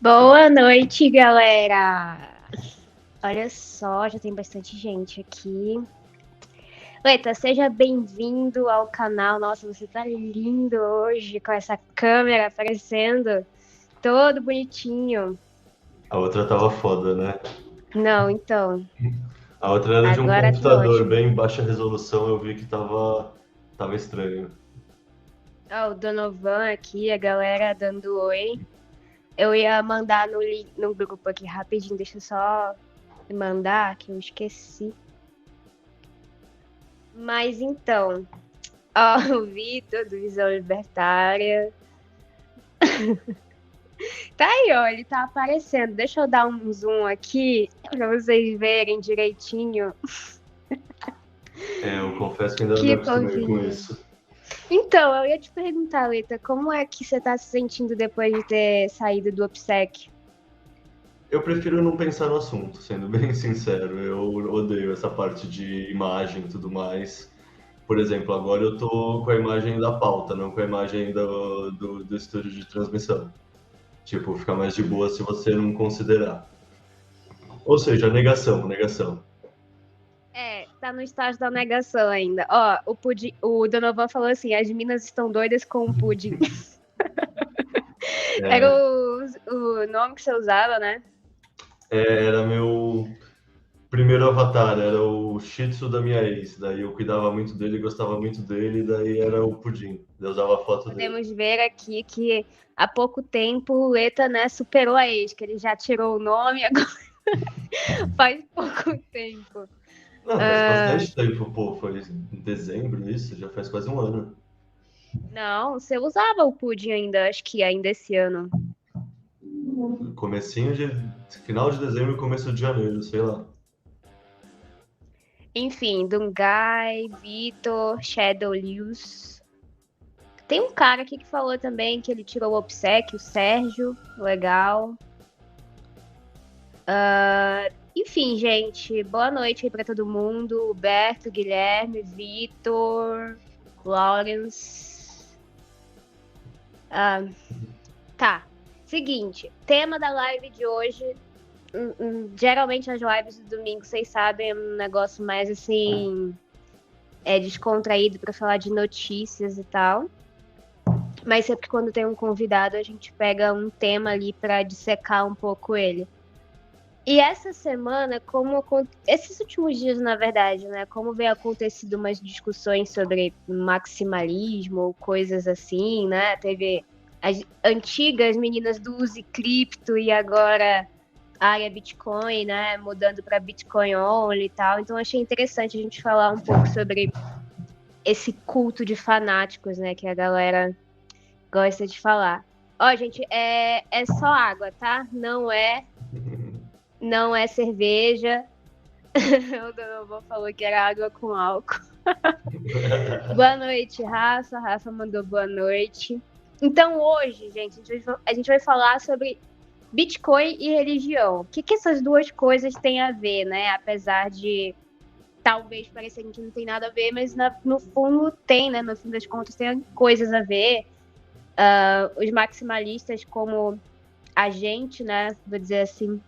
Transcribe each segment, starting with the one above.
Boa noite, galera! Olha só, já tem bastante gente aqui. Leta, seja bem-vindo ao canal. Nossa, você tá lindo hoje com essa câmera aparecendo todo bonitinho. A outra tava foda, né? Não, então, A outra era de um agora tá computador ótimo. bem baixa resolução, eu vi que tava estranho. Ó, o Donovan aqui, a galera dando oi. Eu ia mandar no grupo aqui rapidinho, deixa eu só mandar, que eu esqueci. Mas então, ó, o Vitor do Visão Libertária. Tá aí, ó, ele tá aparecendo. Deixa eu dar um zoom aqui pra vocês verem direitinho É, eu confesso que ainda não me que acostumei com fofinho. isso. Então, eu ia te perguntar, Lita, como é que você tá se sentindo depois de ter saído do OPSEC? Eu prefiro não pensar no assunto, sendo bem sincero. Eu odeio essa parte de imagem e tudo mais. Por exemplo, agora eu tô com a imagem da pauta, não com a imagem do estúdio de transmissão. Tipo, fica mais de boa se você não considerar. Ou seja, negação, negação. É, tá no estágio da negação ainda. Ó, o Donovan falou assim: as minas estão doidas com o pudim. Era É, o nome que você usava, né? era meu primeiro avatar, era o Shih Tzu da minha ex. Daí eu cuidava muito dele, gostava muito dele, daí era o Pudim. Eu usava a foto dele. Podemos ver aqui que há pouco tempo o Leta, né, superou a ex, que ele já tirou o nome, agora faz pouco tempo. Não, faz Ah, bastante tempo, pô. Foi em dezembro isso, já faz quase um ano. não, você usava o pudim ainda, acho que ainda esse ano. Comecinho de. Final de dezembro e começo de janeiro, sei lá. Enfim, Dungai, Vitor, Shadow Lewis. Tem um cara aqui que falou também que ele tirou o obsequio, o Sérgio, legal. Enfim, gente, boa noite aí pra todo mundo. Huberto, Guilherme, Vitor, Lawrence. Tá. Seguinte, tema da live de hoje. Geralmente as lives do domingo, vocês sabem, é um negócio mais assim, descontraído pra falar de notícias e tal. Mas sempre quando tem um convidado, a gente pega um tema ali pra dissecar um pouco ele. E essa semana, esses últimos dias, na verdade, né? Como vem acontecido umas discussões sobre maximalismo ou coisas assim, né? Teve as antigas meninas do Use Cripto e agora a área Bitcoin, né? Mudando para Bitcoin Only e tal. Então achei interessante a gente falar um pouco sobre esse culto de fanáticos, né? Que a galera gosta de falar. Ó, gente, é só água, tá? Não é cerveja. O Donovan falou que era água com álcool. Boa noite, Rafa. Rafa mandou boa noite. Então, hoje, gente, a gente vai falar sobre Bitcoin e religião. O que essas duas coisas têm a ver, né? Apesar de talvez parecerem que não tem nada a ver, mas no fundo tem, né? No fim das contas, tem coisas a ver. Os maximalistas, como a gente, né? Vou dizer assim,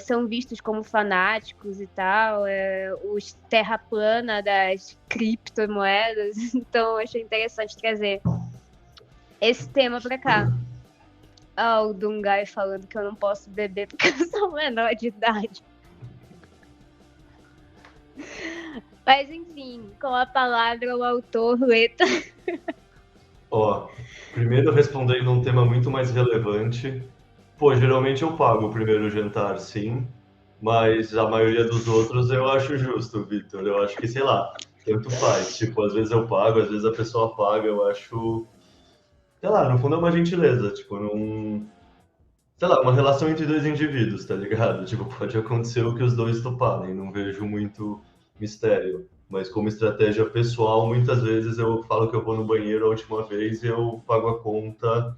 são vistos como fanáticos e tal, os terra plana das criptomoedas. Então, eu achei interessante trazer esse tema para cá. O Dungai falando que eu não posso beber porque eu sou menor de idade. Mas, enfim, com a palavra, o autor, Leta. Ó, primeiro respondendo um tema muito mais relevante. Pô, geralmente eu pago o primeiro jantar, sim, mas a maioria dos outros eu acho justo, Vitor. Eu acho que, sei lá, tanto faz. Tipo, às vezes eu pago, às vezes a pessoa paga, eu acho. Sei lá, no fundo é uma gentileza, tipo, não. Sei lá, uma relação entre dois indivíduos, tá ligado? Tipo, pode acontecer o que os dois toparem, não vejo muito mistério. Mas como estratégia pessoal, muitas vezes eu falo que eu vou no banheiro a última vez e eu pago a conta,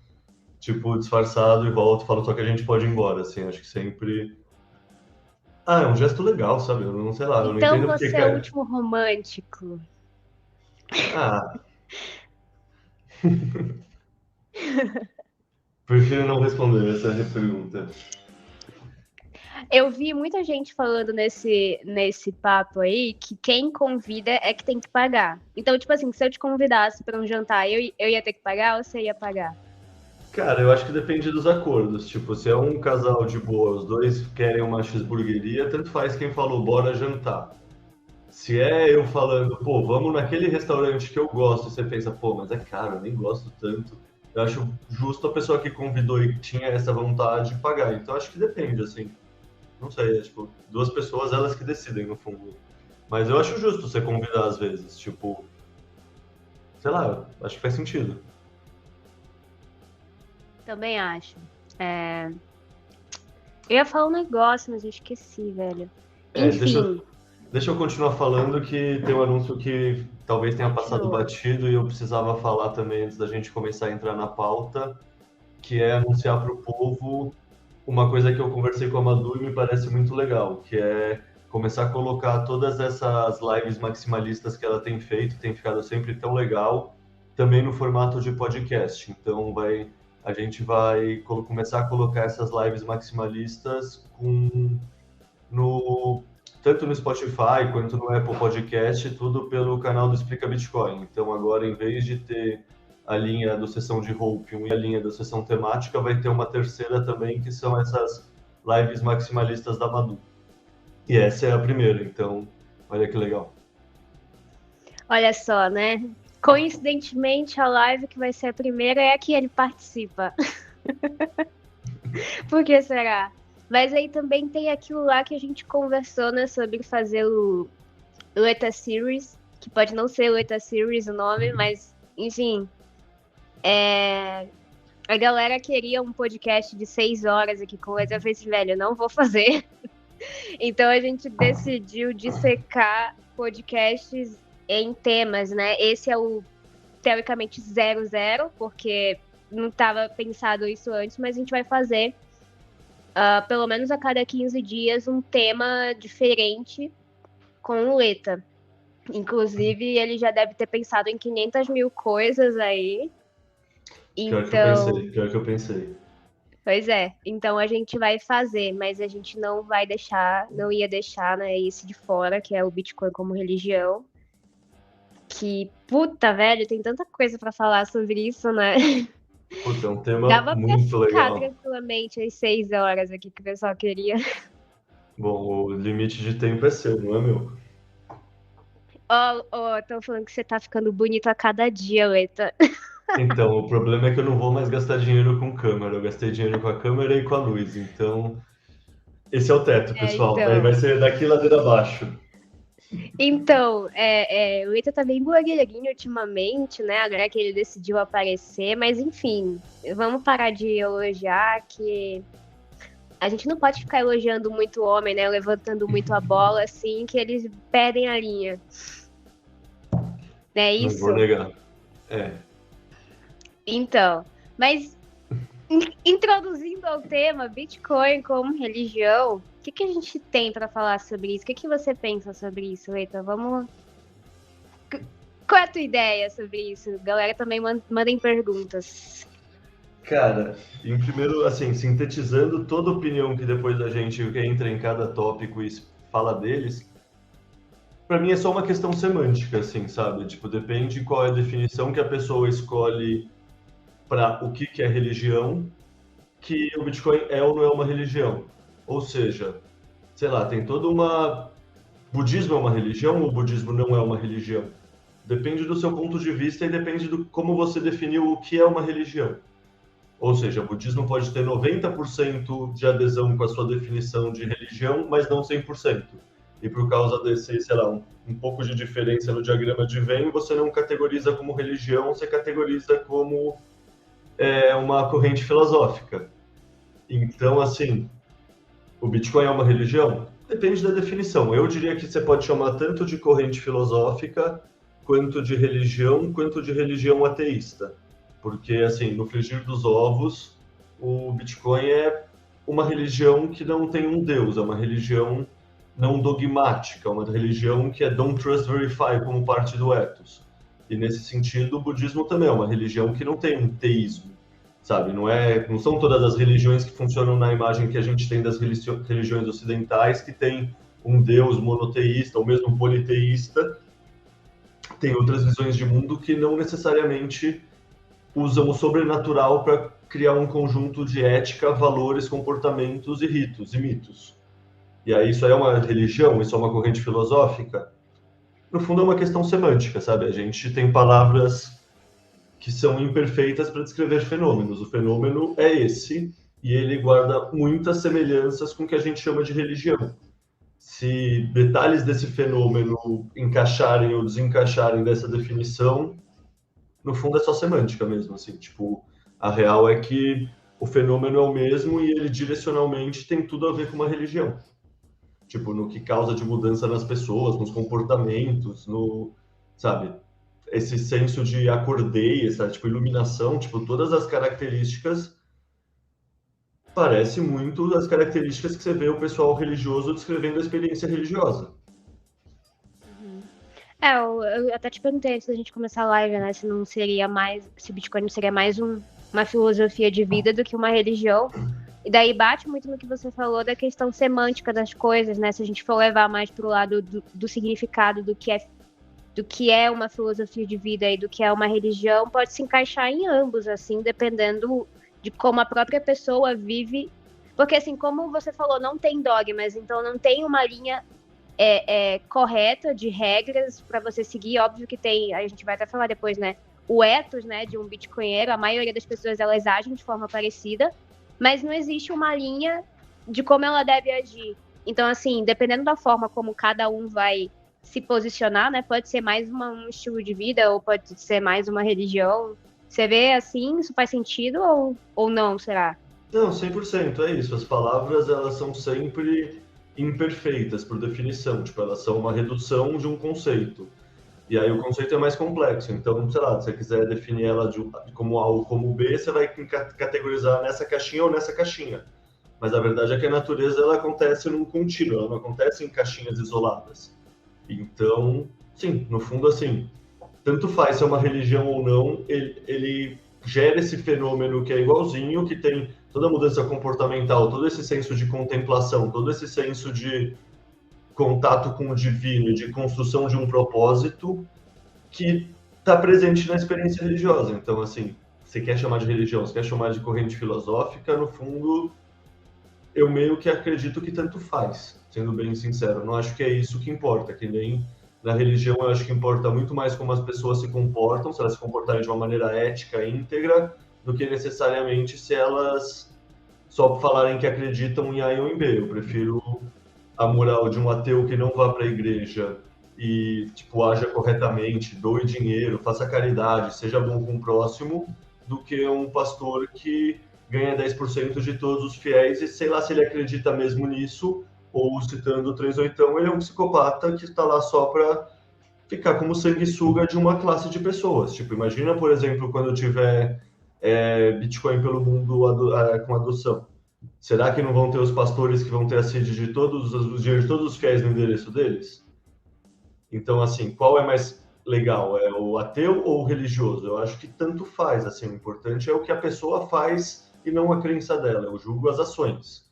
tipo, disfarçado e volto, falo só que a gente pode ir embora, assim, acho que sempre. Ah, é um gesto legal, sabe? Eu não sei lá, eu não Então, entendo porque você é o quer. último romântico. Ah, Prefiro não responder essa pergunta. Eu vi muita gente falando nesse papo aí que quem convida é que tem que pagar. Então, tipo assim, se eu te convidasse para um jantar, eu ia ter que pagar ou você ia pagar? Cara, eu acho que depende dos acordos. Tipo, se é um casal de boa, os dois querem uma cheeseburgueria, tanto faz quem falou, bora jantar. Se é eu falando, pô, vamos naquele restaurante que eu gosto, e você pensa, pô, mas é caro, eu nem gosto tanto. Eu acho justo a pessoa que convidou e tinha essa vontade de pagar. Então acho que depende, assim. Não sei, é tipo, duas pessoas, elas que decidem, no fundo. Mas eu acho justo você convidar às vezes, tipo, sei lá, acho que faz sentido. Também acho. Eu ia falar um negócio, mas eu esqueci, velho. É, deixa, Enfim, deixa eu continuar falando que tem um anúncio que talvez tenha passado continua. batido e eu precisava falar também antes da gente começar a entrar na pauta, que é anunciar para o povo uma coisa que eu conversei com a Madu e me parece muito legal, que é começar a colocar todas essas lives maximalistas que ela tem ficado sempre tão legal, também no formato de podcast. Então a gente vai começar a colocar essas lives maximalistas no, tanto no Spotify quanto no Apple Podcast, tudo pelo canal do Explica Bitcoin. Então agora, em vez de ter a linha do sessão de Hopium e a linha da sessão temática, vai ter uma terceira também, que são essas lives maximalistas da Madu. E essa é a primeira, então olha que legal. Olha só, né? Coincidentemente, a live que vai ser a primeira é a que ele participa. Por que será? Mas aí também tem aquilo lá que a gente conversou, né? Sobre fazer o Eta Series, que pode não ser o Eta Series o nome, mas, enfim. A galera queria um podcast de 6 horas aqui com eles. Eu falei assim, velho, eu não vou fazer. Então a gente decidiu dissecar podcasts em temas, né? Esse é o, teoricamente, 00, porque não estava pensado isso antes, mas a gente vai fazer, pelo menos a cada 15 dias, um tema diferente com o Leta. Inclusive, ele já deve ter pensado em 500 mil coisas aí. Então, Pior que eu pensei. pois é. Então a gente vai fazer, mas a gente não vai deixar, não ia deixar, né, esse de fora, que é o Bitcoin como religião. Que, puta, velho, tem tanta coisa pra falar sobre isso, né? Puta, é um tema Dava pra muito ficar legal. tranquilamente as 6 horas aqui que o pessoal queria. Bom, o limite de tempo é seu, não é meu? Ó, tão falando que você tá ficando bonito a cada dia, Leta. Então, o problema é que eu não vou mais gastar dinheiro com câmera. Eu gastei dinheiro com a câmera e com a luz. Então, esse é o teto, pessoal. Daí vai Então. ser daqui ladeira abaixo. Então, o Leta tá bem blogueirinho ultimamente, né? Agora que ele decidiu aparecer, mas enfim, vamos parar de elogiar que a gente não pode ficar elogiando muito o homem, né? Levantando muito a bola, assim, que eles perdem a linha. Não é Não vou isso? negar. É. Então, mas introduzindo ao tema Bitcoin como religião, o que a gente tem para falar sobre isso? O que você pensa sobre isso, Leita? Vamos. Qual é a tua ideia sobre isso? Galera, também mandem perguntas. Cara, em primeiro, assim, sintetizando toda opinião que depois a gente entra em cada tópico e fala deles, para mim é só uma questão semântica, assim, sabe? Tipo, depende qual é a definição que a pessoa escolhe para o que é religião, que o Bitcoin é ou não é uma religião. Ou seja, sei lá, tem toda uma. Budismo é uma religião ou o budismo não é uma religião? Depende do seu ponto de vista e depende do como você definiu o que é uma religião. Ou seja, o budismo pode ter 90% de adesão com a sua definição de religião, mas não 100%. E por causa desse, sei lá, um pouco de diferença no diagrama de Venn, você não categoriza como religião, você categoriza como uma corrente filosófica. Então, assim, o Bitcoin é uma religião? Depende da definição. Eu diria que você pode chamar tanto de corrente filosófica, quanto de religião ateísta. Porque, assim, no frigir dos ovos, o Bitcoin é uma religião que não tem um deus, é uma religião não dogmática, é uma religião que é don't trust, verify como parte do ethos. E nesse sentido, o budismo também é uma religião que não tem um teísmo. sabe? Não são todas as religiões que funcionam na imagem que a gente tem das religiões ocidentais, que tem um Deus monoteísta ou mesmo politeísta. Tem outras visões de mundo que não necessariamente usam o sobrenatural para criar um conjunto de ética, valores, comportamentos e ritos e mitos. E aí isso é uma religião? Isso é uma corrente filosófica? No fundo é uma questão semântica, sabe? A gente tem palavras que são imperfeitas para descrever fenômenos. O fenômeno é esse, e ele guarda muitas semelhanças com o que a gente chama de religião. Se detalhes desse fenômeno encaixarem ou desencaixarem dessa definição, no fundo é só semântica mesmo, assim, tipo, a real é que o fenômeno é o mesmo e ele direcionalmente tem tudo a ver com uma religião. Tipo, no que causa de mudança nas pessoas, nos comportamentos, sabe, esse senso de acordei, essa, tipo, iluminação, tipo, todas as características parece muito as características que você vê o pessoal religioso descrevendo a experiência religiosa. Eu até te perguntei antes da gente começar a live, né, se o Bitcoin não seria mais uma filosofia de vida do que uma religião. E daí bate muito no que você falou da questão semântica das coisas, né? Se a gente for levar mais pro lado do significado do que é uma filosofia de vida e do que é uma religião, pode se encaixar em ambos, assim, dependendo de como a própria pessoa vive. Porque, assim, como você falou, não tem dogmas, então não tem uma linha correta de regras para você seguir. Óbvio que tem, a gente vai até falar depois, né? O ethos, né, de um bitcoinheiro, a maioria das pessoas, elas agem de forma parecida, mas não existe uma linha de como ela deve agir. Então, assim, dependendo da forma como cada um vai se posicionar, né, pode ser mais um estilo de vida ou pode ser mais uma religião. Você vê assim, isso faz sentido ou não, será? Não, 100%, é isso. As palavras, elas são sempre imperfeitas, por definição. Tipo, elas são uma redução de um conceito. E aí o conceito é mais complexo. Então, sei lá, se você quiser definir ela como A ou como B, você vai categorizar nessa caixinha ou nessa caixinha. Mas a verdade é que a natureza, ela acontece num contínuo, ela não acontece em caixinhas isoladas. Então, sim, no fundo, assim, tanto faz se é uma religião ou não, ele gera esse fenômeno que é igualzinho, que tem toda a mudança comportamental, todo esse senso de contemplação, todo esse senso de contato com o divino e de construção de um propósito que está presente na experiência religiosa. Então, assim, você quer chamar de religião, você quer chamar de corrente filosófica, no fundo, eu meio que acredito que tanto faz, sendo bem sincero. Não acho que é isso que importa, que nem na religião eu acho que importa muito mais como as pessoas se comportam, se elas se comportarem de uma maneira ética, íntegra, do que necessariamente se elas só falarem que acreditam em A ou em B. Eu prefiro a moral de um ateu que não vá para a igreja e, tipo, haja corretamente, doe dinheiro, faça caridade, seja bom com o próximo, do que um pastor que ganha 10% de todos os fiéis e sei lá se ele acredita mesmo nisso, ou, citando o 38, ele é um psicopata que está lá só para ficar como sanguessuga de uma classe de pessoas. Tipo, imagina, por exemplo, quando tiver Bitcoin pelo mundo com adoção. Será que não vão ter os pastores que vão ter a sede de todos os dinheiros de todos os fiéis no endereço deles? Então, assim, qual é mais legal? É o ateu ou o religioso? Eu acho que tanto faz, assim, o importante é o que a pessoa faz e não a crença dela. Eu julgo as ações.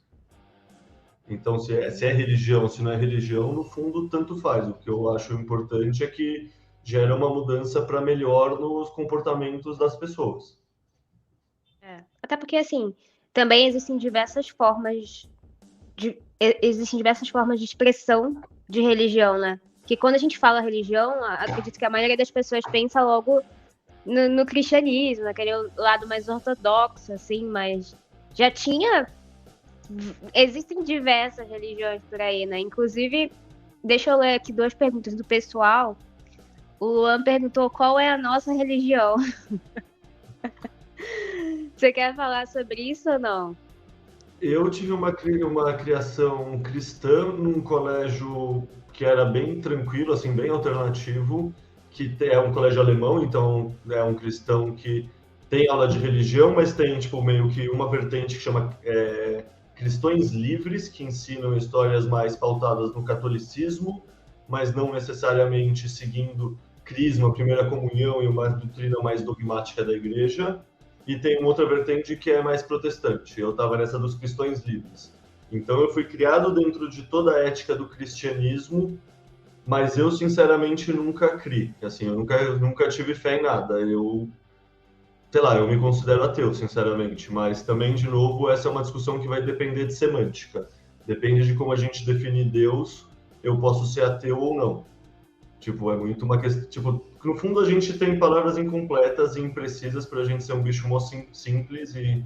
Então, se é religião, se não é religião, no fundo, tanto faz. O que eu acho importante é que gera uma mudança para melhor nos comportamentos das pessoas. Até porque, assim, também existem diversas formas de expressão de religião, né? Que quando a gente fala religião, acredito que a maioria das pessoas pensa logo no cristianismo, naquele lado mais ortodoxo, assim, mas já existem diversas religiões por aí, né? Inclusive, deixa eu ler aqui 2 perguntas do pessoal. O Luan perguntou qual é a nossa religião. Você quer falar sobre isso ou não? Eu tive uma criação cristã num colégio que era bem tranquilo, assim, bem alternativo, que é um colégio alemão, então é um cristão que tem aula de religião, mas tem, tipo, meio que uma vertente que chama Cristões Livres, que ensinam histórias mais pautadas no catolicismo, mas não necessariamente seguindo crisma, primeira comunhão e uma doutrina mais dogmática da igreja. e tem uma outra vertente que é mais protestante. Eu estava nessa dos cristãos livres. Então eu fui criado dentro de toda a ética do cristianismo, mas eu sinceramente nunca criei. Assim, eu nunca tive fé em nada. Eu, sei lá, eu me considero ateu, sinceramente, mas também, de novo, essa é uma discussão que vai depender de semântica. Depende de como a gente definir Deus, eu posso ser ateu ou não. Tipo, é muito uma questão. Tipo, no fundo a gente tem palavras incompletas e imprecisas para a gente ser um bicho mó simples e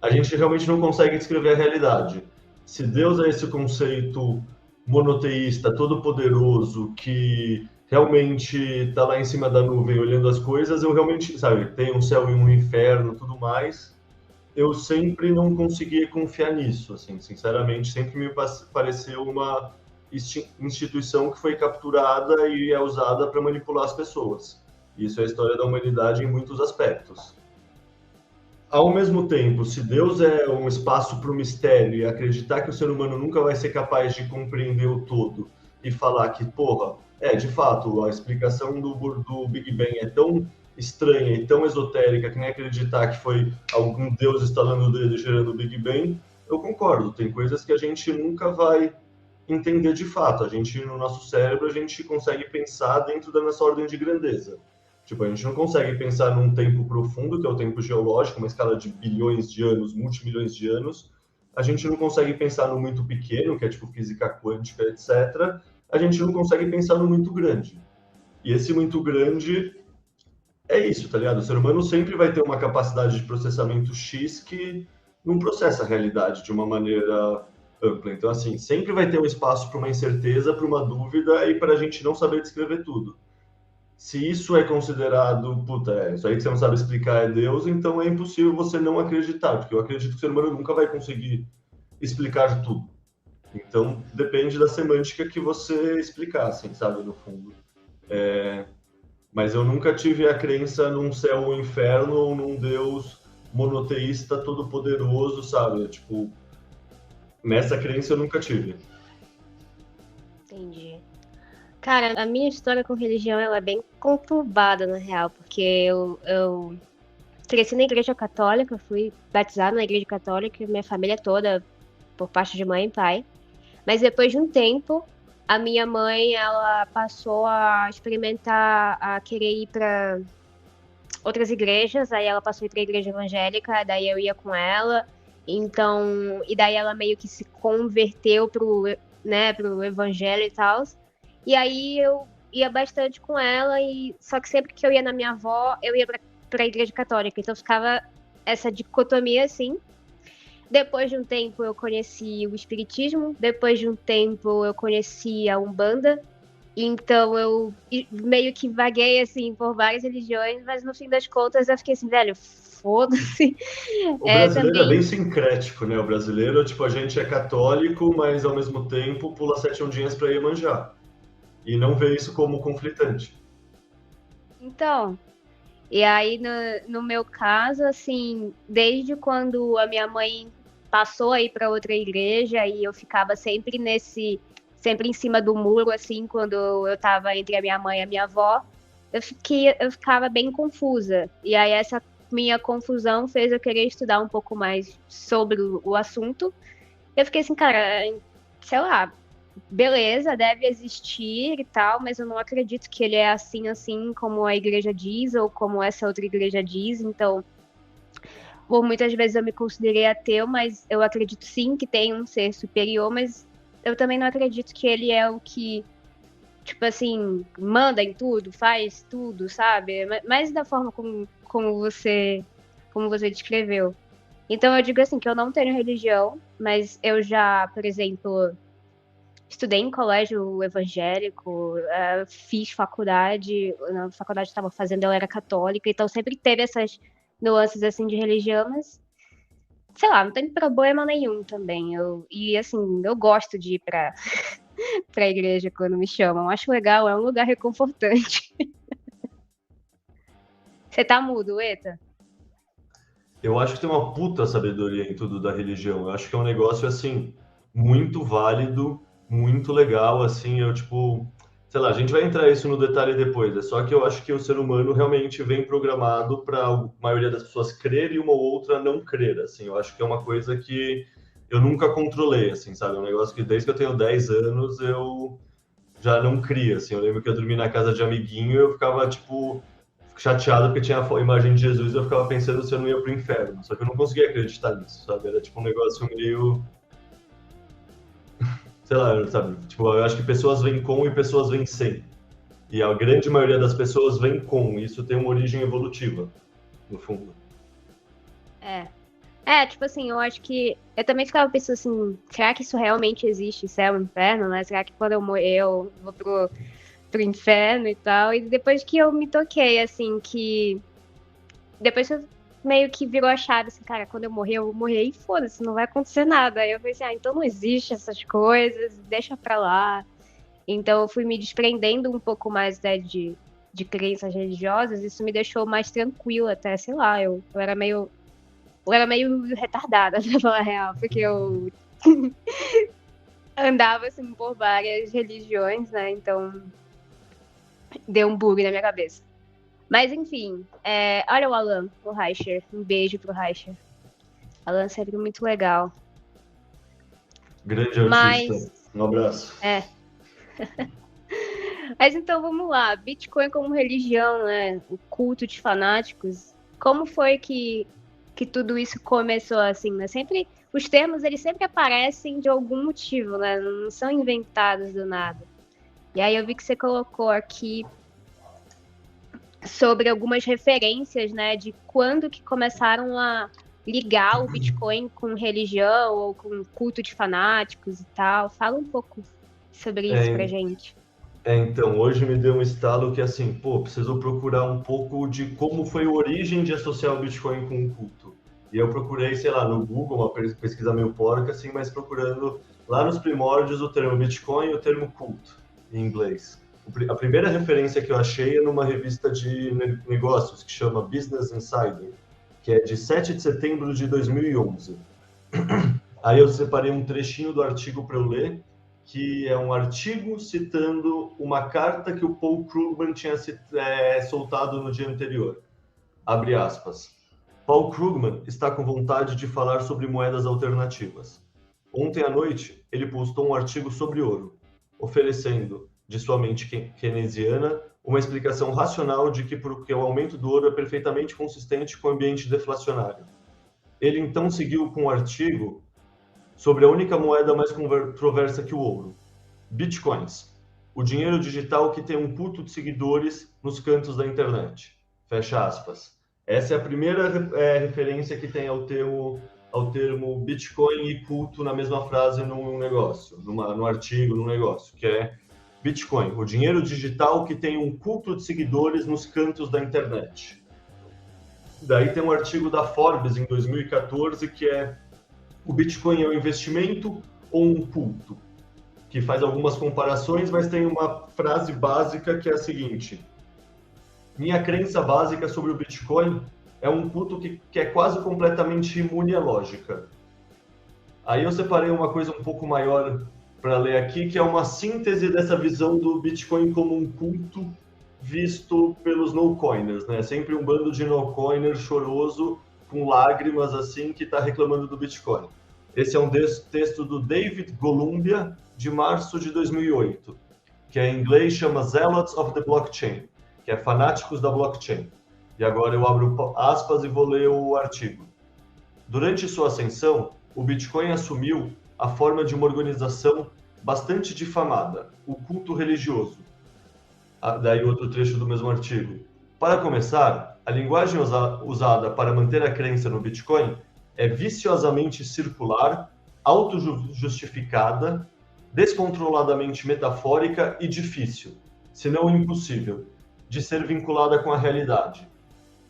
a gente realmente não consegue descrever a realidade. Se Deus é esse conceito monoteísta, todo-poderoso, que realmente está lá em cima da nuvem olhando as coisas, eu realmente, sabe, tem um céu e um inferno, tudo mais. Eu sempre não conseguia confiar nisso, assim, sinceramente, sempre me pareceu uma instituição que foi capturada e é usada para manipular as pessoas. Isso é a história da humanidade em muitos aspectos. Ao mesmo tempo, se Deus é um espaço para o mistério e acreditar que o ser humano nunca vai ser capaz de compreender o todo e falar que, porra, de fato, a explicação do Big Bang é tão estranha e tão esotérica que nem acreditar que foi algum Deus instalando o dedo e gerando o Big Bang, eu concordo. Tem coisas que a gente nunca vai entender de fato. A gente, no nosso cérebro, a gente consegue pensar dentro da nossa ordem de grandeza. Tipo, a gente não consegue pensar num tempo profundo, que é o tempo geológico, uma escala de bilhões de anos, multimilhões de anos. A gente não consegue pensar no muito pequeno, que é tipo física quântica, etc. A gente não consegue pensar no muito grande. E esse muito grande é isso, tá ligado? O ser humano sempre vai ter uma capacidade de processamento X que não processa a realidade de uma maneira ampla. Então, assim, sempre vai ter um espaço para uma incerteza, para uma dúvida e para a gente não saber descrever tudo. Se isso é considerado, puta, isso aí que você não sabe explicar é Deus, então é impossível você não acreditar, porque eu acredito que o ser humano nunca vai conseguir explicar tudo. Então, depende da semântica que você explicar, assim, sabe, no fundo. Mas eu nunca tive a crença num céu ou inferno ou num Deus monoteísta todo-poderoso, sabe? Tipo, nessa crença eu nunca tive. Entendi. Cara, a minha história com religião ela é bem conturbada, na real, porque eu cresci na igreja católica, fui batizada na igreja católica, minha família toda, por parte de mãe e pai. Mas depois de um tempo, a minha mãe, ela passou a experimentar, a querer ir para outras igrejas, aí ela passou a ir para a igreja evangélica, daí eu ia com ela. Então, e daí ela meio que se converteu pro evangelho e tal. E aí eu ia bastante com ela, e só que sempre que eu ia na minha avó, eu ia pra igreja católica. Então ficava essa dicotomia assim. Depois de um tempo eu conheci o espiritismo, depois de um tempo eu conheci a Umbanda. Então eu meio que vaguei assim por várias religiões, mas no fim das contas eu fiquei assim, velho, foda-se. O brasileiro é bem Também. sincrético, né? O brasileiro, tipo, a gente é católico, mas ao mesmo tempo pula 7 ondinhas para Iemanjá. E não vê isso como conflitante. Então, e aí no meu caso, assim, desde quando a minha mãe passou aí para outra igreja e eu ficava sempre em cima do muro, assim, quando eu tava entre a minha mãe e a minha avó, eu ficava bem confusa. E aí essa minha confusão fez eu querer estudar um pouco mais sobre o assunto. Eu fiquei assim, cara, sei lá, beleza, deve existir e tal, mas eu não acredito que ele é assim como a igreja diz ou como essa outra igreja diz. Então, por muitas vezes eu me considerei ateu, mas eu acredito sim que tem um ser superior, mas eu também não acredito que ele é o que, tipo assim, manda em tudo, faz tudo, sabe? Mais da forma como você descreveu. Então eu digo assim que eu não tenho religião, mas eu já, por exemplo, estudei em colégio evangélico, fiz faculdade, na faculdade que estava fazendo eu era católica, então sempre teve essas nuances assim de religião, mas sei lá, não tem problema nenhum também. E assim, eu gosto de ir pra igreja quando me chamam, acho legal, é um lugar reconfortante. Você tá mudo, Eta? Eu acho que tem uma puta sabedoria em tudo da religião. Eu acho que é um negócio, assim, muito válido, muito legal, assim, eu, tipo... sei lá, a gente vai entrar isso no detalhe depois, é só que eu acho que o ser humano realmente vem programado para a maioria das pessoas crer e uma ou outra não crer, assim, eu acho que é uma coisa que eu nunca controlei, assim, sabe, é um negócio que desde que eu tenho 10 anos eu já não cria, assim, eu lembro que eu dormi na casa de amiguinho e eu ficava, tipo, chateado porque tinha a imagem de Jesus e eu ficava pensando se eu não ia pro inferno, só que eu não conseguia acreditar nisso, sabe, era tipo um negócio meio sei lá, sabe? Tipo, eu acho que pessoas vêm com e pessoas vêm sem. E a grande maioria das pessoas vem com. Isso tem uma origem evolutiva, no fundo. É. Tipo assim, eu acho que. Eu também ficava pensando assim, será que isso realmente existe, céu e inferno, né? Será que quando eu morrer eu vou pro inferno e tal? E depois que eu me toquei, assim, que. Depois que eu meio que virou a chave, assim, cara, quando eu morrer, eu vou morrer e foda-se, não vai acontecer nada. Aí eu pensei, então não existe essas coisas, deixa pra lá. Então eu fui me desprendendo um pouco mais, né, de crenças religiosas, isso me deixou mais tranquila até, sei lá, eu era meio. Eu era meio retardada, pra falar a real, porque eu andava assim por várias religiões, né? Então deu um bug na minha cabeça. Mas enfim, olha o Alan, o Reicher. Um beijo pro Reicher. Alan é sempre muito legal. Grande artista. Mas, Um abraço. mas então vamos lá. Bitcoin como religião, né? O culto de fanáticos. Como foi que tudo isso começou assim, né? Sempre os termos eles sempre aparecem de algum motivo, né? Não são inventados do nada. E aí eu vi que você colocou aqui sobre algumas referências, né, de quando que começaram a ligar o Bitcoin com religião ou com culto de fanáticos e tal. Fala um pouco sobre isso pra É, gente. então, hoje me deu um estalo que, assim, pô, preciso procurar um pouco de como foi a origem de associar o Bitcoin com o culto. E eu procurei, sei lá, no Google, uma pesquisa meio porca, assim, mas procurando lá nos primórdios o termo Bitcoin e o termo culto, em inglês. A primeira referência que eu achei é numa revista de negócios que chama Business Insider, que é de 7 de setembro de 2011. Aí eu separei um trechinho do artigo para eu ler, que é um artigo citando uma carta que o Paul Krugman tinha soltado no dia anterior. Abre aspas. Paul Krugman está com vontade de falar sobre moedas alternativas. Ontem à noite, ele postou um artigo sobre ouro, oferecendo, de sua mente keynesiana, uma explicação racional de que porque o aumento do ouro é perfeitamente consistente com o ambiente deflacionário. Ele então seguiu com um artigo sobre a única moeda mais controversa que o ouro, Bitcoins, o dinheiro digital que tem um culto de seguidores nos cantos da internet. Fecha aspas. Essa é a primeira referência que tem ao termo Bitcoin e culto na mesma frase num negócio, num artigo, num negócio, que é Bitcoin, o dinheiro digital que tem um culto de seguidores nos cantos da internet. Daí tem um artigo da Forbes em 2014 que é o Bitcoin é um investimento ou um culto? Que faz algumas comparações, mas tem uma frase básica que é a seguinte: minha crença básica sobre o Bitcoin é um culto que é quase completamente imune à lógica. Aí eu separei uma coisa um pouco maior para ler aqui, que é uma síntese dessa visão do Bitcoin como um culto visto pelos no-coiners, né? Sempre um bando de no-coiners choroso, com lágrimas assim, que está reclamando do Bitcoin. Esse é um texto do David Golumbia, de março de 2008, que em inglês chama Zealots of the Blockchain, que é fanáticos da blockchain. E agora eu abro aspas e vou ler o artigo. Durante sua ascensão, o Bitcoin assumiu a forma de uma organização bastante difamada, o culto religioso. Daí outro trecho do mesmo artigo. Para começar, a linguagem usada para manter a crença no Bitcoin é viciosamente circular, auto-justificada, descontroladamente metafórica e difícil, se não impossível, de ser vinculada com a realidade.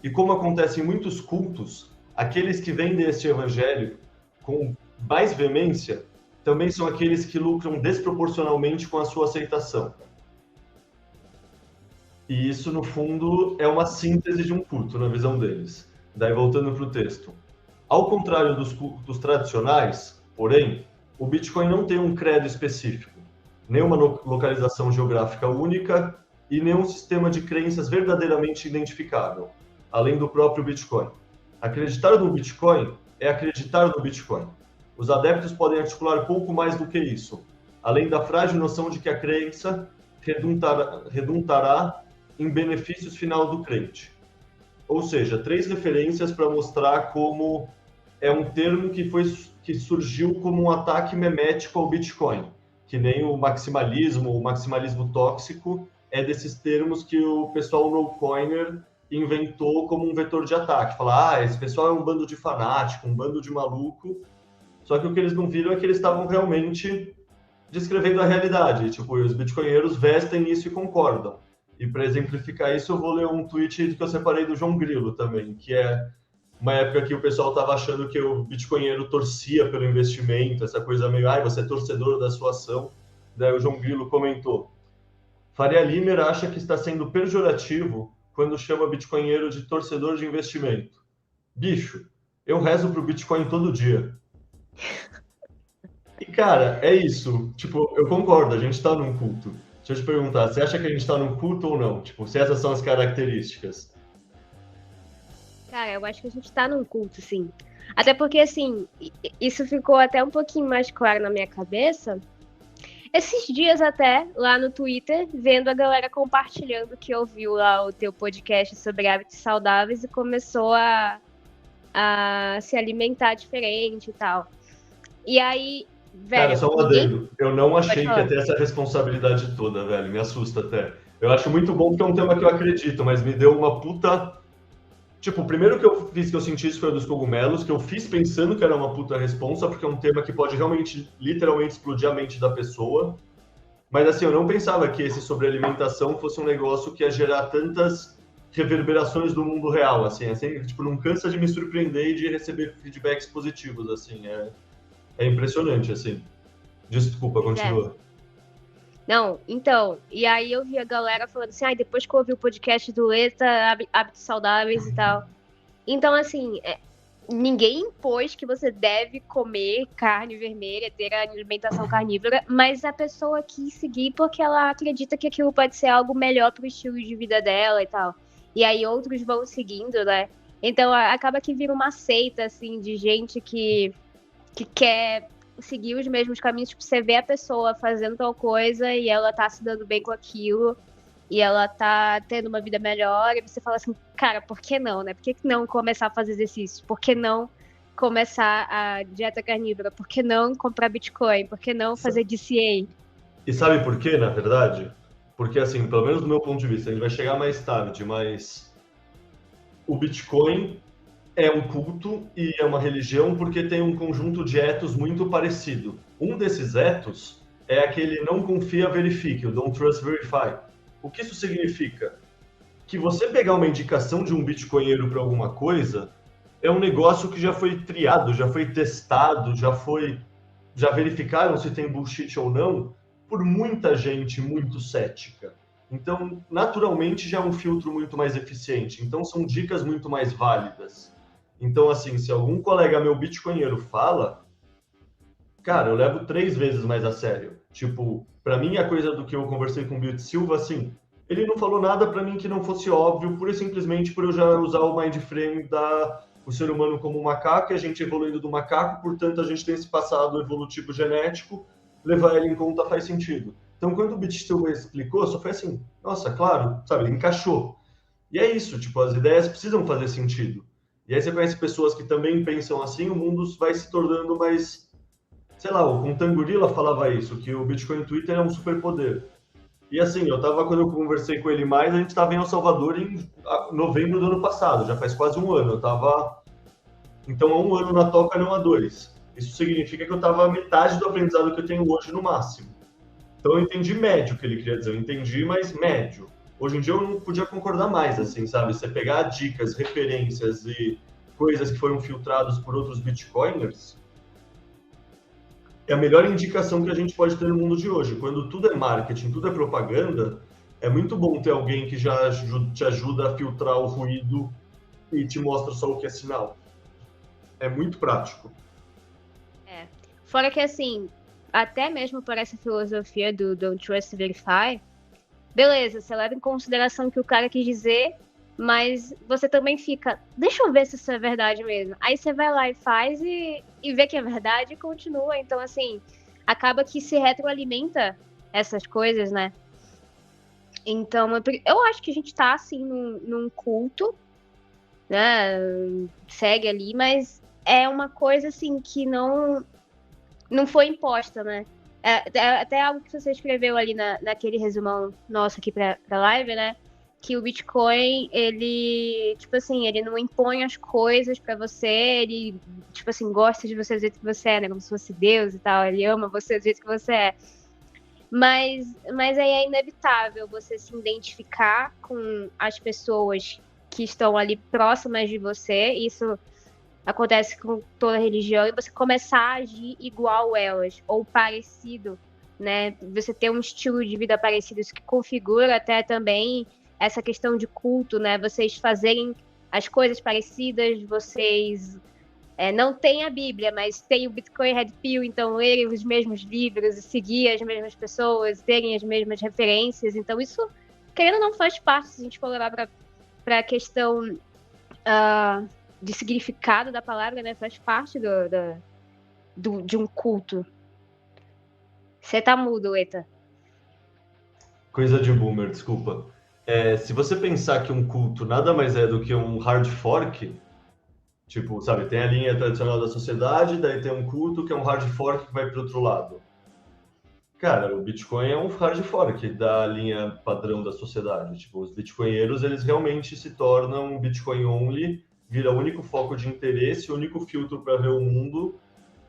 E como acontece em muitos cultos, aqueles que vendem este evangelho com mais veemência também são aqueles que lucram desproporcionalmente com a sua aceitação. E isso, no fundo, é uma síntese de um culto, na visão deles. Daí, voltando para o texto. Ao contrário dos cultos tradicionais, porém, o Bitcoin não tem um credo específico. nenhuma localização geográfica única e nenhum sistema de crenças verdadeiramente identificável, além do próprio Bitcoin. Acreditar no Bitcoin é acreditar no Bitcoin. Os adeptos podem articular pouco mais do que isso, além da frágil noção de que a crença redundará em benefícios final do crente. Ou seja, 3 referências para mostrar como é um termo que surgiu como um ataque memético ao Bitcoin, que nem o maximalismo tóxico é desses termos que o pessoal no-coiner inventou como um vetor de ataque. Falar, esse pessoal é um bando de fanático, um bando de maluco. Só que o que eles não viram é que eles estavam realmente descrevendo a realidade. Tipo, os bitcoinheiros vestem isso e concordam. E para exemplificar isso, eu vou ler um tweet que eu separei do João Grilo também, que é uma época que o pessoal estava achando que o bitcoinheiro torcia pelo investimento, essa coisa meio, você é torcedor da sua ação. Daí o João Grilo comentou: Faria Limer acha que está sendo pejorativo quando chama bitcoinheiro de torcedor de investimento. Bicho, eu rezo pro Bitcoin todo dia. E, cara, é isso. Tipo, eu concordo, a gente tá num culto. Deixa eu te perguntar, você acha que a gente tá num culto ou não? Tipo, se essas são as características. Cara, eu acho que a gente tá num culto, sim. Até porque, assim, isso ficou até um pouquinho mais claro na minha cabeça. Esses dias até, lá no Twitter, vendo a galera compartilhando que ouviu lá o teu podcast sobre hábitos saudáveis e começou a se alimentar diferente e tal. E aí, velho... Cara, só um adendo. Eu não achei que ia ter essa responsabilidade toda, velho. Me assusta até. Eu acho muito bom porque é um tema que eu acredito, mas me deu uma puta... Tipo, o primeiro que eu fiz que eu senti isso foi o dos cogumelos, que eu fiz pensando que era uma puta responsa, porque é um tema que pode realmente, literalmente, explodir a mente da pessoa. Mas, assim, eu não pensava que esse sobre alimentação fosse um negócio que ia gerar tantas reverberações do mundo real, assim. Tipo, não cansa de me surpreender e de receber feedbacks positivos, assim. É impressionante, assim. Desculpa, continua. Não, então, e aí eu vi a galera falando assim, depois que eu ouvi o podcast do ETA, hábitos saudáveis e tal. Então, assim, ninguém impôs que você deve comer carne vermelha, ter a alimentação carnívora, mas a pessoa quis seguir porque ela acredita que aquilo pode ser algo melhor pro estilo de vida dela e tal. E aí outros vão seguindo, né? Então acaba que vira uma seita, assim, de gente que quer seguir os mesmos caminhos. Tipo, você vê a pessoa fazendo tal coisa e ela tá se dando bem com aquilo e ela tá tendo uma vida melhor, e você fala assim, cara, por que não, né? Por que não começar a fazer exercício? Por que não começar a dieta carnívora? Por que não comprar Bitcoin? Por que não fazer DCA? E sabe por quê, na verdade? Porque, assim, pelo menos do meu ponto de vista, a gente vai chegar mais tarde, mas o Bitcoin é um culto e é uma religião porque tem um conjunto de etos muito parecido. Um desses etos é aquele não confia, verifique, o don't trust, verify. O que isso significa? Que você pegar uma indicação de um bitcoinheiro para alguma coisa é um negócio que já foi triado, já foi testado, já verificaram se tem bullshit ou não por muita gente muito cética. Então, naturalmente, já é um filtro muito mais eficiente. Então, são dicas muito mais válidas. Então, assim, se algum colega meu bitcoinheiro fala, cara, eu levo 3 vezes mais a sério. Tipo, para mim, a coisa do que eu conversei com o Bill Silva, assim, ele não falou nada para mim que não fosse óbvio, pura e simplesmente por eu já usar o mind frame da o ser humano como um macaco, e a gente evoluindo do macaco, portanto, a gente tem esse passado evolutivo genético, levar ele em conta faz sentido. Então, quando o Bill Silva explicou, só foi assim, nossa, claro, sabe, encaixou. E é isso, tipo, as ideias precisam fazer sentido. E aí você conhece pessoas que também pensam assim, o mundo vai se tornando mais... Sei lá, o Contangorila falava isso, que o Bitcoin Twitter é um superpoder. E assim, quando eu conversei com ele mais, a gente estava em El Salvador em novembro do ano passado, já faz quase um ano. Então, há um ano na toca, não há 2. Isso significa que eu estava a metade do aprendizado que eu tenho hoje no máximo. Então, eu entendi médio o que ele queria dizer, eu entendi, mas médio. Hoje em dia eu não podia concordar mais, assim, sabe? Você pegar dicas, referências e coisas que foram filtradas por outros bitcoiners é a melhor indicação que a gente pode ter no mundo de hoje. Quando tudo é marketing, tudo é propaganda, é muito bom ter alguém que já te ajuda a filtrar o ruído e te mostra só o que é sinal. É muito prático. Fora que, assim, até mesmo por essa filosofia do Don't Trust Verify, beleza, você leva em consideração o que o cara quis dizer, mas você também fica, deixa eu ver se isso é verdade mesmo. Aí você vai lá e faz e vê que é verdade e continua. Então, assim, acaba que se retroalimenta essas coisas, né? Então, eu acho que a gente tá, assim, num culto, né? Segue ali, mas é uma coisa, assim, que não foi imposta, né? Até algo que você escreveu ali naquele resumão nosso aqui pra live, né? Que o Bitcoin, ele, tipo assim, ele não impõe as coisas pra você, ele, tipo assim, gosta de você do jeito que você é, né? Como se fosse Deus e tal, ele ama você do jeito que você é. Mas aí é inevitável você se identificar com as pessoas que estão ali próximas de você, isso acontece com toda religião, e você começar a agir igual elas, ou parecido, né? Você ter um estilo de vida parecido, isso que configura até também essa questão de culto, né? Vocês fazerem as coisas parecidas, vocês não têm a Bíblia, mas tem o Bitcoin Red Pill, então lerem os mesmos livros, seguir as mesmas pessoas, terem as mesmas referências. Então isso, querendo ou não, faz parte, se a gente for levar para a questão de significado da palavra, né? Faz parte de um culto. Você tá mudo, Eta. Coisa de boomer, desculpa. Se você pensar que um culto nada mais é do que um hard fork, tipo, sabe, tem a linha tradicional da sociedade, daí tem um culto que é um hard fork que vai para outro lado. Cara, o Bitcoin é um hard fork da linha padrão da sociedade. Tipo, os bitcoinheiros, eles realmente se tornam Bitcoin only, vira o único foco de interesse, o único filtro para ver o mundo,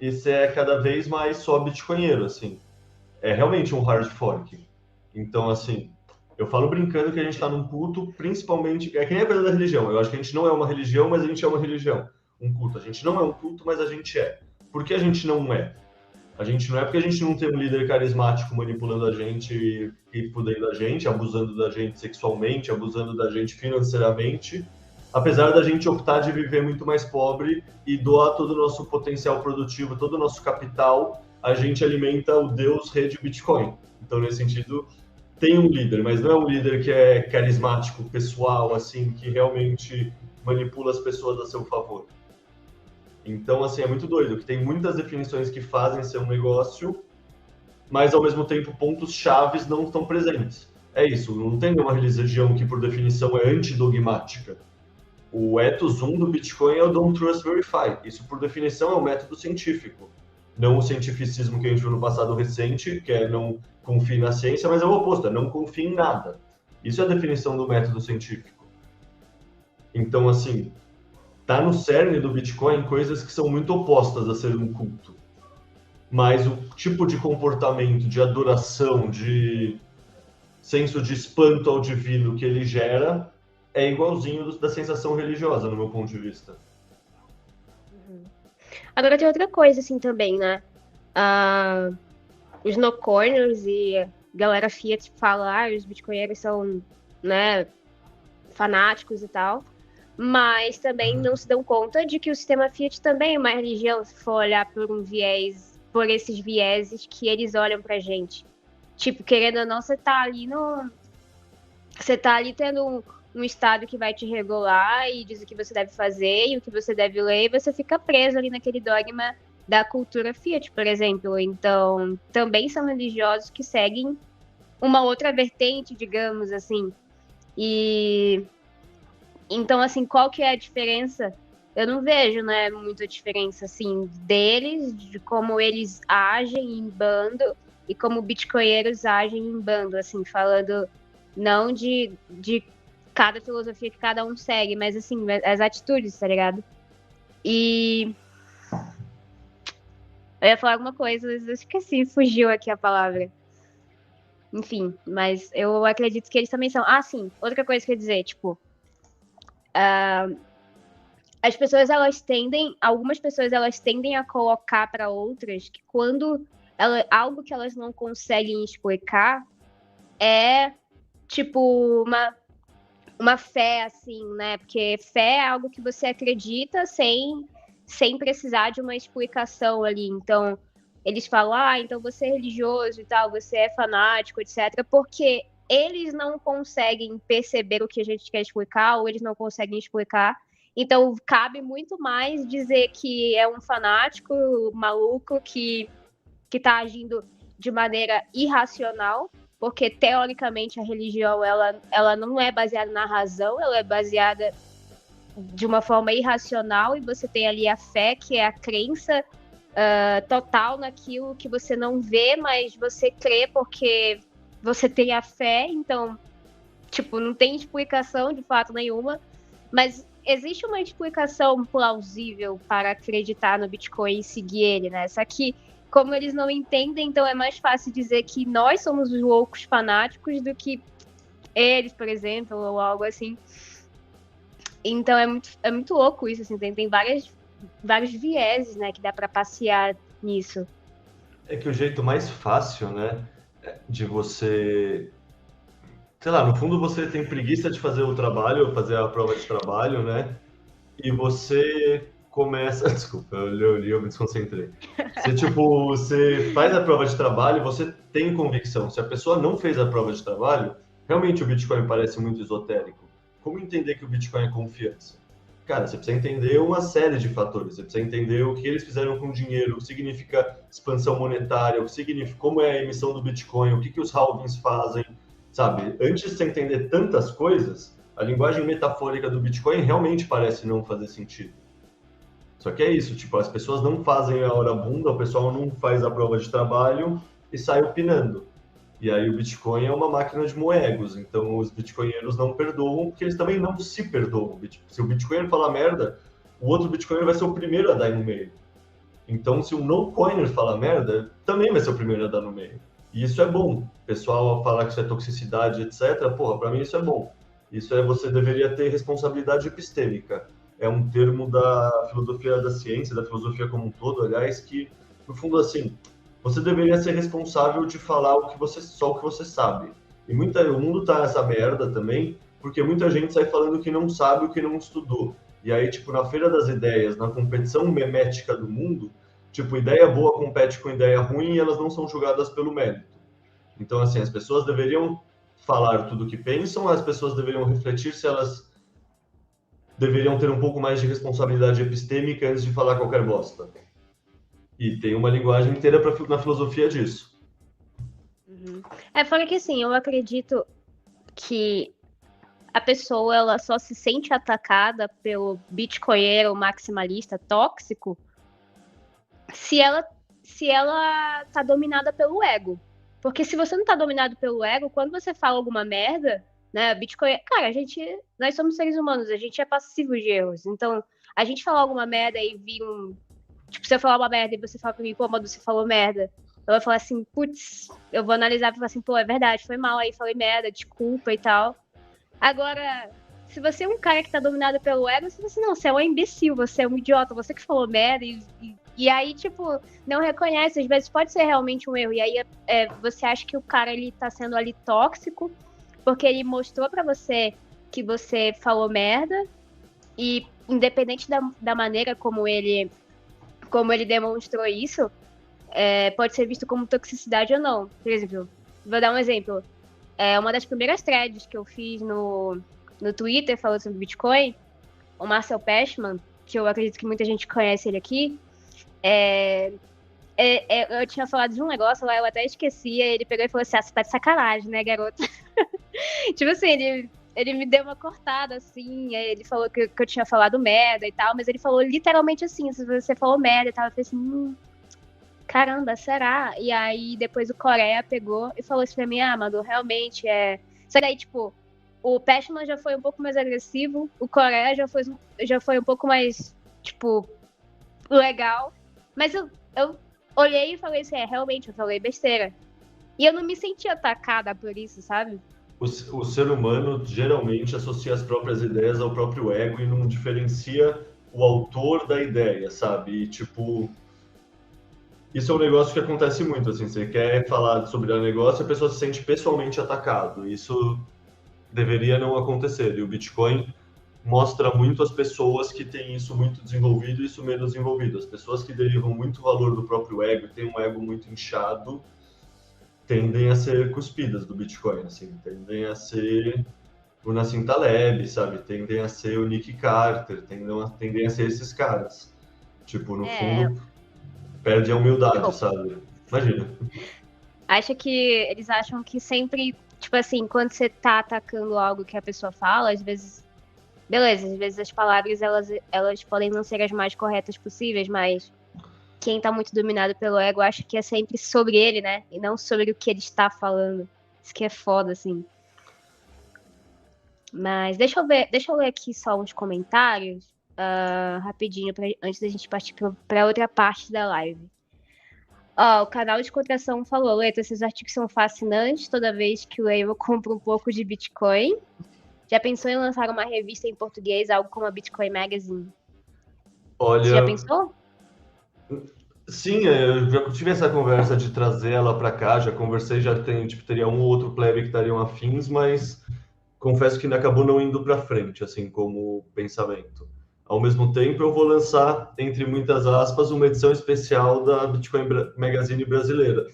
e você é cada vez mais só bitcoinheiro, assim. É realmente um hard fork. Então, assim, eu falo brincando que a gente está num culto, principalmente. É que nem a coisa da religião. Eu acho que a gente não é uma religião, mas a gente é uma religião. Um culto. A gente não é um culto, mas a gente é. Por que a gente não é? A gente não é porque a gente não tem um líder carismático manipulando a gente e fudendo a gente, abusando da gente sexualmente, abusando da gente financeiramente, apesar da gente optar de viver muito mais pobre e doar todo o nosso potencial produtivo, todo o nosso capital, a gente alimenta o Deus rede Bitcoin. Então, nesse sentido, tem um líder, mas não é um líder que é carismático, pessoal, assim, que realmente manipula as pessoas a seu favor. Então, assim, é muito doido, que tem muitas definições que fazem ser um negócio, mas, ao mesmo tempo, pontos chaves não estão presentes. É isso, não tem nenhuma religião que, por definição, é antidogmática. O ethos 1 do Bitcoin é o Don't Trust Verify. Isso, por definição, é um método científico. Não o cientificismo que a gente viu no passado recente, que é não confie na ciência, mas é o oposto, é não confie em nada. Isso é a definição do método científico. Então, assim, tá no cerne do Bitcoin coisas que são muito opostas a ser um culto. Mas o tipo de comportamento, de adoração, de senso de espanto ao divino que ele gera é igualzinho da sensação religiosa, no meu ponto de vista. Agora tem outra coisa, assim, também, né? Os no-corners e a galera Fiat fala, os bitcoinheiros são, né, fanáticos e tal, mas também não se dão conta de que o sistema Fiat também é uma religião, se for olhar por esses vieses que eles olham pra gente. Tipo, querendo ou não, você tá ali tendo um estado que vai te regular e diz o que você deve fazer e o que você deve ler, e você fica preso ali naquele dogma da cultura Fiat, por exemplo. Então, também são religiosos que seguem uma outra vertente, digamos assim. E então, assim, qual que é a diferença? Eu não vejo, né, muita diferença, assim, deles, de como eles agem em bando e como bitcoinheiros agem em bando, assim, falando não de cada filosofia que cada um segue, mas, assim, as atitudes, tá ligado? E eu ia falar alguma coisa, mas eu esqueci, fugiu aqui a palavra. Enfim, mas eu acredito que eles também são. Ah, sim, outra coisa que eu ia dizer, tipo, as pessoas, algumas pessoas, elas tendem a colocar para outras que quando algo que elas não conseguem explicar é, tipo, uma fé, assim, né? Porque fé é algo que você acredita sem precisar de uma explicação ali. Então, eles falam, então você é religioso e tal, você é fanático, etc., porque eles não conseguem perceber o que a gente quer explicar, ou eles não conseguem explicar. Então, cabe muito mais dizer que é um fanático maluco que está agindo de maneira irracional, porque, teoricamente, a religião ela não é baseada na razão, ela é baseada de uma forma irracional, e você tem ali a fé, que é a crença total naquilo que você não vê, mas você crê porque você tem a fé. Então, tipo, não tem explicação de fato nenhuma, mas existe uma explicação plausível para acreditar no Bitcoin e seguir ele, né? Só que, como eles não entendem, então é mais fácil dizer que nós somos os loucos fanáticos do que eles, por exemplo, ou algo assim. Então é muito louco isso, assim, tem vários vieses, né, que dá para passear nisso. É que o jeito mais fácil, né, de você... Sei lá, no fundo você tem preguiça de fazer o trabalho, fazer a prova de trabalho, né? E você começa... Desculpa, eu me desconcentrei. Você faz a prova de trabalho, você tem convicção. Se a pessoa não fez a prova de trabalho, realmente o Bitcoin parece muito esotérico. Como entender que o Bitcoin é confiança? Cara, você precisa entender uma série de fatores. Você precisa entender o que eles fizeram com o dinheiro, o que significa expansão monetária, o que significa, como é a emissão do Bitcoin, o que os halvings fazem, sabe? Antes de você entender tantas coisas, a linguagem metafórica do Bitcoin realmente parece não fazer sentido. Só que é isso, tipo, as pessoas não fazem a hora bunda, o pessoal não faz a prova de trabalho e sai opinando. E aí o Bitcoin é uma máquina de moegos, então os bitcoinheiros não perdoam, porque eles também não se perdoam. Se o bitcoiner falar merda, o outro bitcoiner vai ser o primeiro a dar no meio. Então, se o no-coiner falar merda, também vai ser o primeiro a dar no meio. E isso é bom. O pessoal falar que isso é toxicidade, etc., porra, pra mim isso é bom. Isso é, você deveria ter responsabilidade epistêmica. É um termo da filosofia da ciência, da filosofia como um todo, aliás, que, no fundo, assim, você deveria ser responsável de falar só o que você sabe. E o mundo tá nessa merda também, porque muita gente sai falando que não sabe o que não estudou. E aí, tipo, na Feira das Ideias, na competição memética do mundo, tipo, ideia boa compete com ideia ruim e elas não são julgadas pelo mérito. Então, assim, as pessoas deveriam falar tudo o que pensam, as pessoas deveriam refletir se elas deveriam ter um pouco mais de responsabilidade epistêmica antes de falar qualquer bosta. E tem uma linguagem inteira na filosofia disso. Uhum. Fora que assim, eu acredito que a pessoa ela só se sente atacada pelo bitcoinheiro maximalista tóxico se ela tá dominada pelo ego. Porque se você não tá dominado pelo ego, quando você fala alguma merda, né, Bitcoin, cara, nós somos seres humanos, a gente é passivo de erros. Então, a gente falar alguma merda e vir tipo, se eu falar uma merda e você fala pra mim, pô, mas você falou merda, eu vou falar assim, putz, eu vou analisar e falar assim, pô, é verdade, foi mal aí, falei merda, desculpa e tal. Agora, se você é um cara que tá dominado pelo ego, você é um imbecil, você é um idiota, você que falou merda e aí, tipo, não reconhece, às vezes pode ser realmente um erro, e aí você acha que o cara, ele tá sendo ali tóxico, porque ele mostrou pra você que você falou merda, e independente da maneira como ele demonstrou isso, pode ser visto como toxicidade ou não. Por exemplo, vou dar um exemplo. Uma das primeiras threads que eu fiz no Twitter falando sobre Bitcoin, o Marcel Pechman, que eu acredito que muita gente conhece ele aqui, eu tinha falado de um negócio lá, eu até esqueci, ele pegou e falou assim, você tá de sacanagem, né, garota? Tipo assim, ele me deu uma cortada, assim, ele falou que eu tinha falado merda e tal, mas ele falou literalmente assim, se você falou merda e tal, eu falei assim, caramba, será? E aí depois o Coreia pegou e falou assim pra mim, Madu, realmente Só que aí, tipo, o Pashman já foi um pouco mais agressivo, o Coreia já foi um pouco mais, tipo, legal, mas eu olhei e falei assim, realmente, eu falei besteira. E eu não me senti atacada por isso, sabe? O ser humano geralmente associa as próprias ideias ao próprio ego e não diferencia o autor da ideia, sabe? E, tipo, isso é um negócio que acontece muito, assim, você quer falar sobre o negócio e a pessoa se sente pessoalmente atacado. Isso deveria não acontecer. E o Bitcoin, mostra muito as pessoas que têm isso muito desenvolvido e isso menos desenvolvido. As pessoas que derivam muito valor do próprio ego e têm um ego muito inchado tendem a ser cuspidas do Bitcoin, assim, tendem a ser o Nassim Taleb, sabe? Tendem a ser o Nick Carter, tendem a ser esses caras. Tipo, no fundo, perde a humildade, sabe? Imagina. Acho que eles acham que sempre, tipo assim, quando você tá atacando algo que a pessoa fala, às vezes, beleza, às vezes as palavras, elas podem não ser as mais corretas possíveis, mas quem tá muito dominado pelo ego acha que é sempre sobre ele, né? E não sobre o que ele está falando. Isso que é foda, assim. Mas deixa eu ler aqui só uns comentários, rapidinho, antes da gente partir pra outra parte da live. Ó, o canal de Contração falou, Leta, esses artigos são fascinantes toda vez que o eu compra um pouco de Bitcoin. Já pensou em lançar uma revista em português, algo como a Bitcoin Magazine? Olha, você já pensou? Sim, eu já tive essa conversa de trazer ela para cá, já conversei, já tem, tipo, teria um ou outro plebe que estariam afins, mas confesso que ainda acabou não indo para frente, assim, como pensamento. Ao mesmo tempo, eu vou lançar, entre muitas aspas, uma edição especial da Bitcoin Magazine brasileira.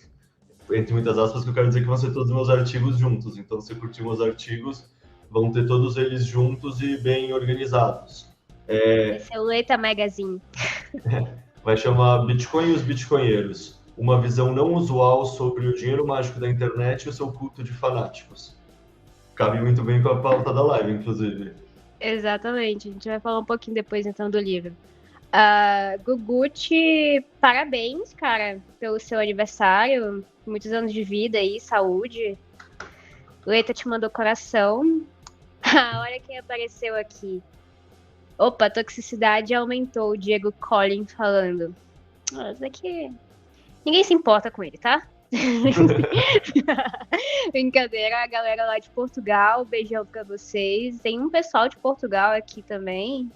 Entre muitas aspas, que eu quero dizer que vão ser todos os meus artigos juntos. Então, se curtir meus artigos, vão ter todos eles juntos e bem organizados. Esse é o Leta Magazine. Vai chamar Bitcoin e os Bitcoinheiros. Uma visão não usual sobre o dinheiro mágico da internet e o seu culto de fanáticos. Cabe muito bem com a pauta da live, inclusive. Exatamente. A gente vai falar um pouquinho depois, então, do livro. Guguchi, parabéns, cara, pelo seu aniversário. Muitos anos de vida aí, saúde. Leta te mandou coração. Olha quem apareceu aqui. Opa, a toxicidade aumentou. O Diego Collin falando. Isso daqui... Ninguém se importa com ele, tá? Brincadeira, a galera lá de Portugal, beijão pra vocês. Tem um pessoal de Portugal aqui também.